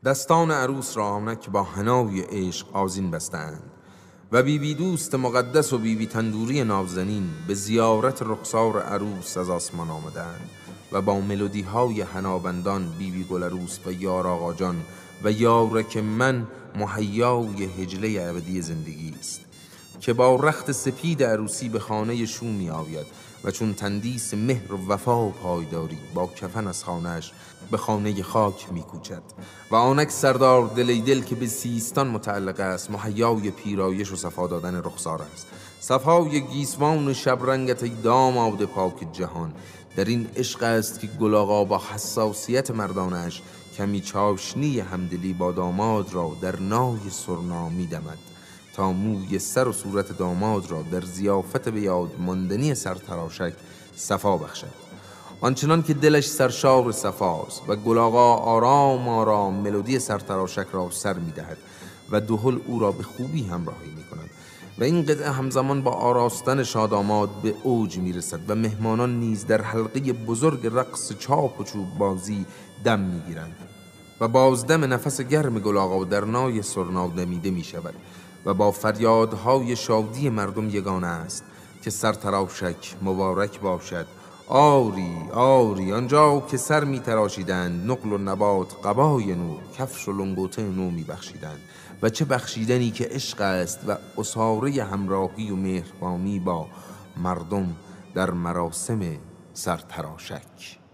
دستان عروس را آنک با حنای عشق آذین بستند و بیبی دوست مقدس و بیبی تندوری نازنین به زیارت رخسار عروس از آسمان آمدند و با ملودی های حنابندان بیبی گل عروس و یار آقا جان و یارک من مهیای هجله ابدی زندگی است که با رخت سپید عروسی به خانه شو می آید و چون تندیس مهر و وفا و پایداری با کفن از خانهش به خانه خاک می کوچد و آنک سردار دلیدل که به سیستان متعلق است مهیای پیرایش و صفا دادن رخسار است. صفای گیسوان شبرنگت ای داماد پاک جهان، در این عشق است که گل آقا با حساسیت مردانش کمی چاشنی همدلی با داماد را در نای سرنا می دمد تا موی سر و صورت داماد را در ضیافت به یاد ماندنی سرتراشک صفا بخشد، آنچنان که دلش سرشار صفاست و گل آقا آرام آرام ملودی سرتراشک را سر می دهد و دهل او را به خوبی همراهی می کند و این قطعه همزمان با آراستن شاداماد به اوج می رسد و مهمانان نیز در حلقه بزرگ رقص چاپ و چوب بازی دم می گیرند و بازدم نفس گرم گل آقا در نای سرنا دمیده می شود و با فریادهای شادی مردم یگانه است که سرتراشک مبارک باشد. آری آری، آنجا که سر می تراشیدند نقل و نبات قبای نو کفش و لنگوته نو می بخشیدند و چه بخشیدنی که عشق است و اساره همراهی و مهربانی با مردم در مراسم سرتراشک.